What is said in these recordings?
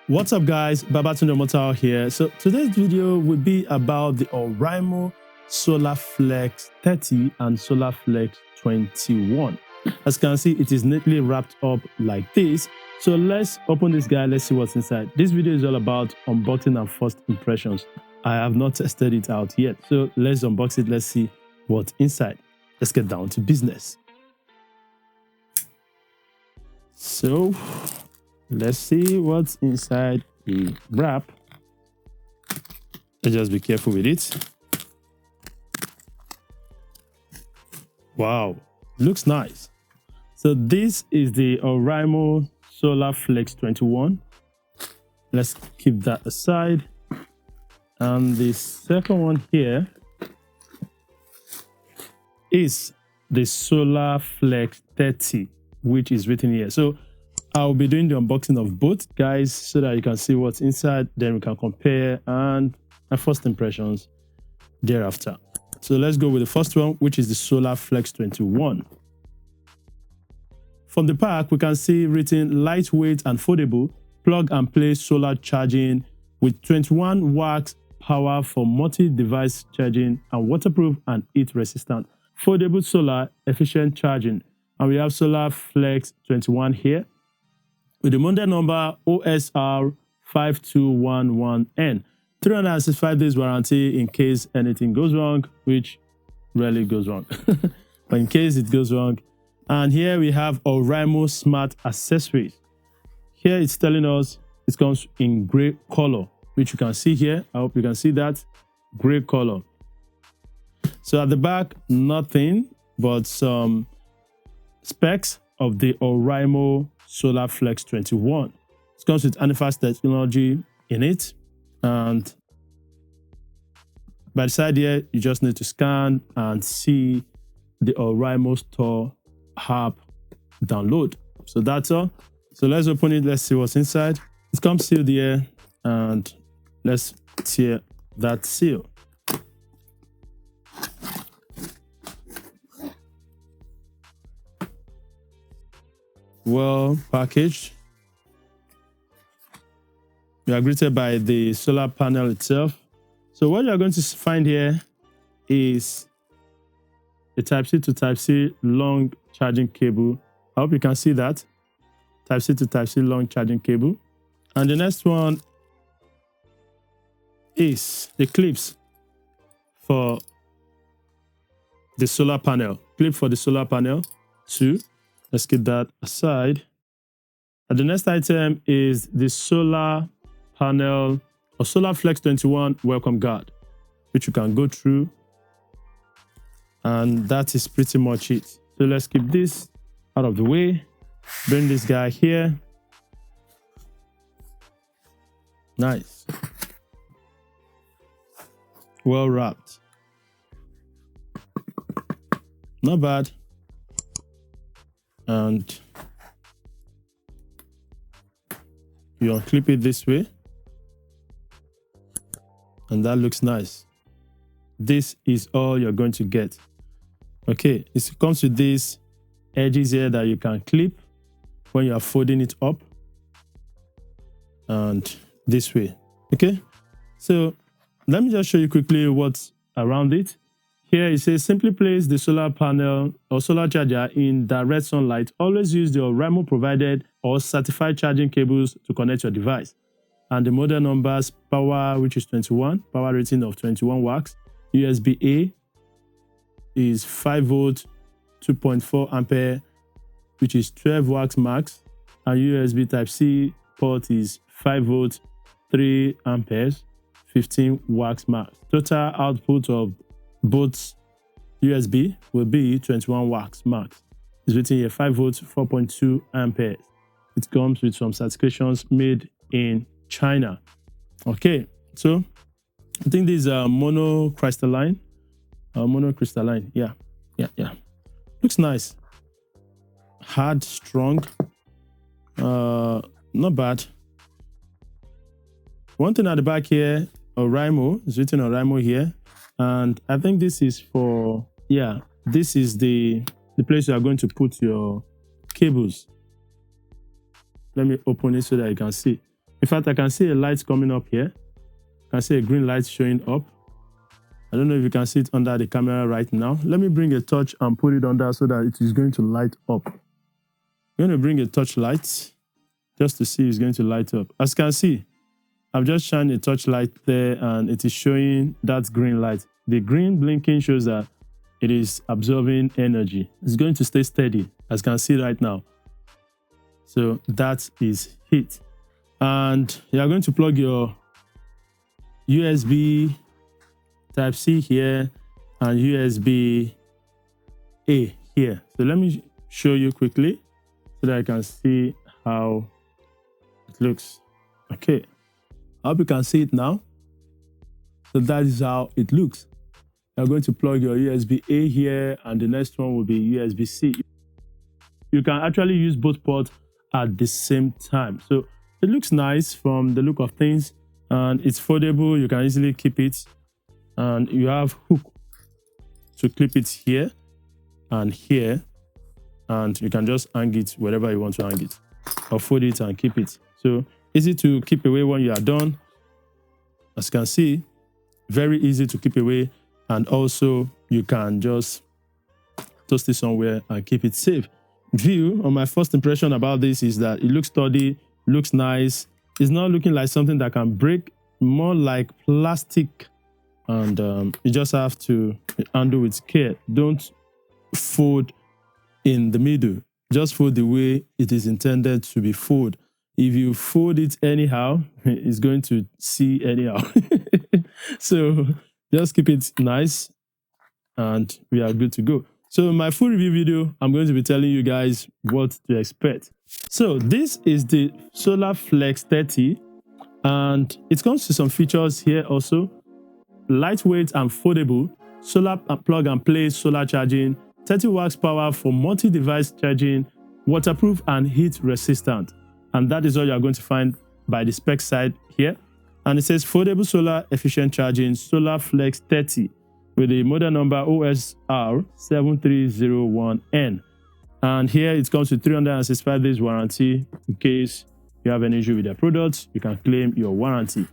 What's up guys, Babatunde Motal here. So today's video will be about the Oraimo SolarFlex 30 and SolarFlex 21. As you can see, it is neatly wrapped up like this. So let's open this guy, let's see what's inside. This video is all about unboxing and first impressions. I have not tested it out yet. So let's unbox it, let's see what's inside. Let's get down to business. So let's see what's inside the wrap. Let's just be careful with it. Wow, looks nice. So this is the Oraimo SolarFlex 21. Let's keep that aside. And the second one here is the SolarFlex 30, which is written here. So I'll be doing the unboxing of both guys so that you can see what's inside, then we can compare and my first impressions thereafter. So let's go with the first one, which is the SolarFlex 21. From the pack, we can see written lightweight and foldable, plug and play solar charging with 21 watts power for multi-device charging and waterproof and heat resistant. Foldable solar efficient charging. And we have SolarFlex 21 here, with the model number OSR5211N. 365 days warranty in case anything goes wrong, which rarely goes wrong, but in case it goes wrong. And here we have Oraimo Smart Accessories. Here it's telling us it comes in gray color, which you can see here. I hope you can see that gray color. So at the back, nothing but some specs of the Oraimo SolarFlex 21. It comes with antifreeze technology in it, and by the side here, you just need to scan and see the Oraimo Store app download. So that's all. So let's open it. Let's see what's inside. It comes sealed here, and let's tear that seal. Well packaged. You are greeted by the solar panel itself. So what you're going to find here is a Type-C to Type-C long charging cable. I hope you can see that. Type-C to Type-C long charging cable. And the next one is the clips for the solar panel. Clip for the solar panel, 2. Let's keep that aside. And the next item is the solar panel or SolarFlex 21 welcome guard, which you can go through. And that is pretty much it. So let's keep this out of the way. Bring this guy here. Nice. Well wrapped. Not bad. And you unclip it this way, and that looks nice. This is all you're going to get. Okay, it comes with these edges here that you can clip when you are folding it up, and this way. Okay, so let me just show you quickly what's around it. Here it says, simply place the solar panel or solar charger in direct sunlight. Always use the Oraimo provided or certified charging cables to connect your device. And the model numbers, power, which is 21, power rating of 21 watts. USB-A is 5 volt, 2.4 ampere, which is 12 watts max. And USB Type-C port is 5 volt, 3 amperes, 15 watts max. Total output of both USB will be 21 watts max. It's written here 5 volts, 4.2 amperes. It comes with some certifications made in China. Okay, so I think this is monocrystalline. Monocrystalline, yeah. Looks nice. Hard, strong. Not bad. One thing at the back here, Oraimo, is written Oraimo here. And I think this is for, yeah, this is the place you are going to put your cables. Let me open it so that you can see. In fact, I can see a light coming up here. I can see a green light showing up. I don't know if you can see it under the camera right now. Let me bring a torch and put it under so that it is going to light up. I'm going to bring a torch light just to see it's going to light up. As you can see, I've just shined a torch light there and it is showing that green light. The green blinking shows that it is absorbing energy. It's going to stay steady, as you can see right now. So that is heat. And you are going to plug your USB Type-C here and USB-A here. So let me show you quickly so that I can see how it looks. Okay, I hope you can see it now. So that is how it looks. You're going to plug your USB-A here and the next one will be USB-C. You can actually use both ports at the same time. So it looks nice from the look of things and it's foldable. You can easily keep it and you have hook to clip it here and here, and you can just hang it wherever you want to hang it or fold it and keep it. So easy to keep away when you are done. As you can see, very easy to keep away, and also you can just toast it somewhere and keep it safe. View on my first impression about this is that it looks sturdy, looks nice. It's not looking like something that can break, more like plastic, and you just have to handle with care. Don't fold in the middle. Just fold the way it is intended to be folded. If you fold it anyhow, it's going to see anyhow. So just keep it nice and we are good to go. So in my full review video, I'm going to be telling you guys what to expect. So this is the SolarFlex 30 and it comes with some features here also. Lightweight and foldable, solar plug and play solar charging, 30 watts power for multi-device charging, waterproof and heat resistant. And that is all you are going to find by the spec side here. And it says foldable solar efficient charging SolarFlex 30 with the model number OSR7301N. And here it comes with 365 days warranty. In case you have any issue with their products, you can claim your warranty.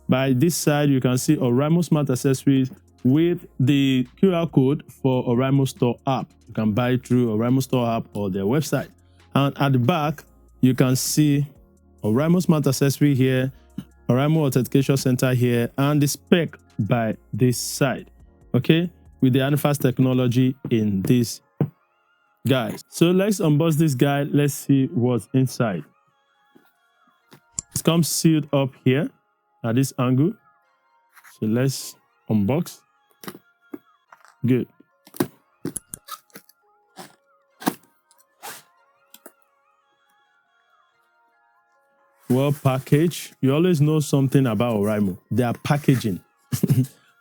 By this side, you can see Oraimo Smart Accessories with the QR code for Oraimo Store app. You can buy it through Oraimo Store app or their website. And at the back, you can see Oraimo Smart Accessory here, Oraimo Authentication Center here, and the spec by this side. Okay, with the Anifast technology in this guy. So let's unbox this guy. Let's see what's inside. It comes sealed up here at this angle. So let's unbox. Good. Well packaged. You always know something about Oraimo. They are packaging.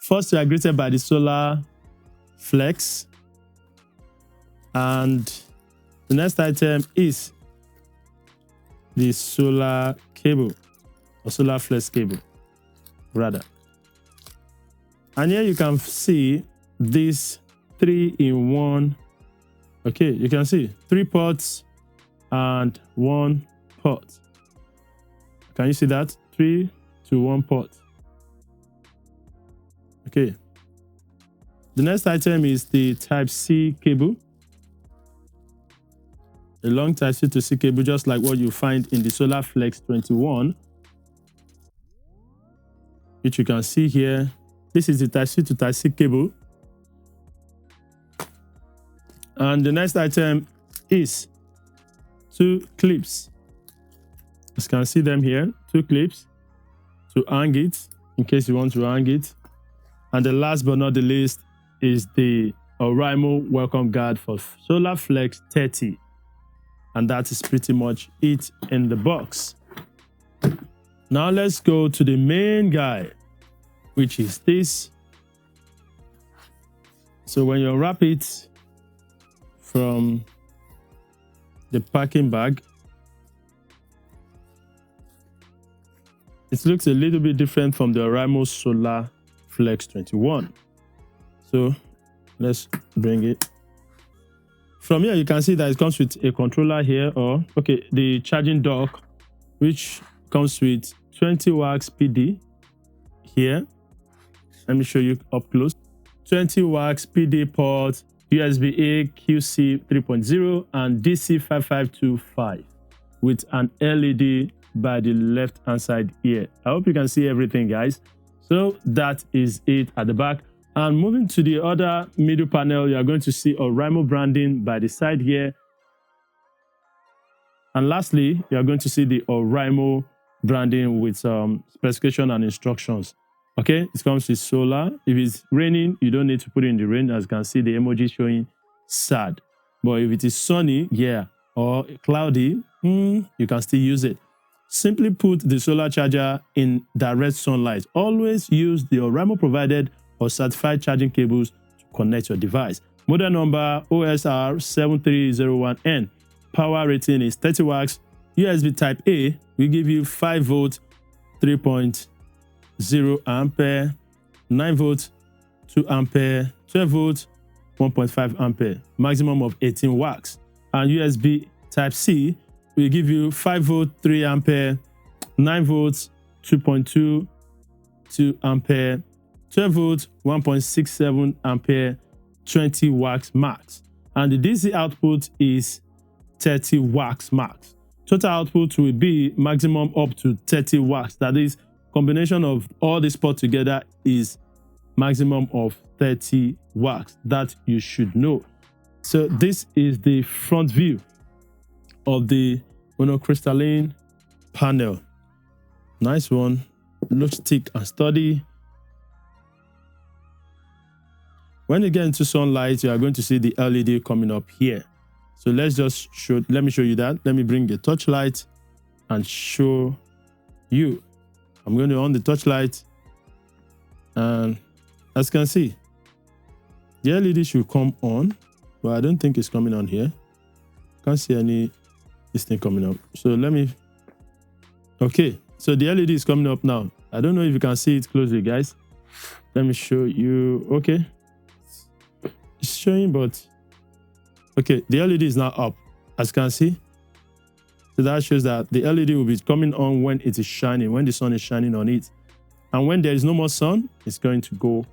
First, we are greeted by the SolarFlex. And the next item is the solar cable, or SolarFlex cable, rather. And here you can see this 3-in-1. Okay, you can see 3 ports and 1 port. Can you see that? 3 to 1 port. Okay. The next item is the Type-C cable. A long Type-C to C cable, just like what you find in the SolarFlex 21, which you can see here. This is the Type-C to Type-C cable. And the next item is 2 clips. As you can see them here, 2 clips to hang it, in case you want to hang it. And the last but not the least is the Oraimo welcome guard for SolarFlex 30. And that is pretty much it in the box. Now let's go to the main guy, which is this. So when you unwrap it from the packing bag, it looks a little bit different from the Oraimo SolarFlex 21. So let's bring it. From here, you can see that it comes with a controller here, or the charging dock, which comes with 20 watts PD here. Let me show you up close. 20 watts PD port, USB-A QC 3.0 and DC 5525 with an LED by the left hand side here. I hope you can see everything, guys. So that is it at the back. And moving to the other middle panel, you are going to see Oraimo branding by the side here. And lastly, you are going to see the Oraimo branding with some specification and instructions. Okay, it comes with solar. If it's raining, you don't need to put it in the rain. As you can see, the emoji showing sad. But if it is sunny, yeah, or cloudy, you can still use it. Simply put the solar charger in direct sunlight. Always use the Oraimo provided or certified charging cables to connect your device. Model number OSR7301N. Power rating is 30 watts. USB type A will give you 5 volt 3.0 ampere, 9 volt 2 ampere, 12 volt 1.5 ampere, maximum of 18 watts. And USB type C will give you 5 volt 3 ampere, 9 volts 2.2 ampere, 12 volt 1.67 ampere, 20 watts max. And the DC output is 30 watts max. Total output will be maximum up to 30 watts. That is, combination of all this port together is maximum of 30 watts. That you should know. So this is the front view of the monocrystalline panel. Nice one. Looks thick and sturdy. When you get into sunlight, you are going to see the LED coming up here. So let me show you that. Let me bring the torchlight and show you. I'm going to on the torchlight, and as you can see, the LED should come on, but I don't think it's coming on here. Can't see any this thing coming up. So okay, so the LED is coming up now. I don't know if you can see it closely, guys. Let me show you. Okay, it's showing, but okay, the LED is now up, as you can see. So that shows that the LED will be coming on when it is shining, when the sun is shining on it. And when there is no more sun, it's going to go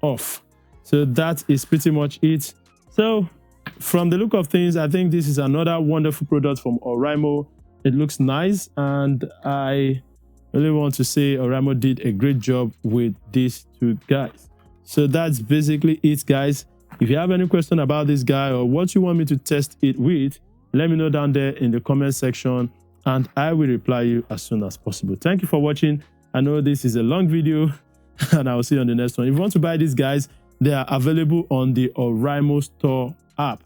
off. So that is pretty much it. So from the look of things, I think this is another wonderful product from Oraimo. It looks nice, and I really want to say Oraimo did a great job with these two guys. So that's basically it, guys. If you have any question about this guy or what you want me to test it with, let me know down there in the comment section, and I will reply you as soon as possible. Thank you for watching. I know this is a long video, and I will see you on the next one. If you want to buy these guys, they are available on the Oraimo Store app.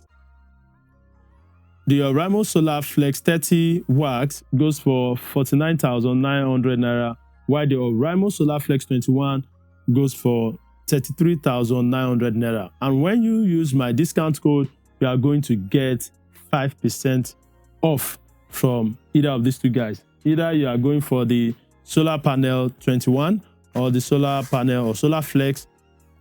The Oraimo SolarFlex 30 watts goes for 49,900 naira, while the Oraimo SolarFlex 21 goes for 33,900 naira. And when you use my discount code, you are going to get 5% off from either of these two guys. Either you are going for the solar panel 21 or the solar panel or SolarFlex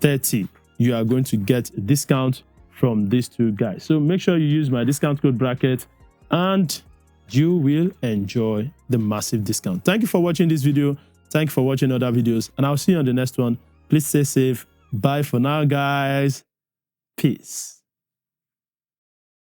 30. You are going to get a discount from these two guys. So make sure you use my discount code bracket and you will enjoy the massive discount. Thank you for watching this video. Thank you for watching other videos, and I'll see you on the next one. Please stay safe. Bye for now, guys. Peace.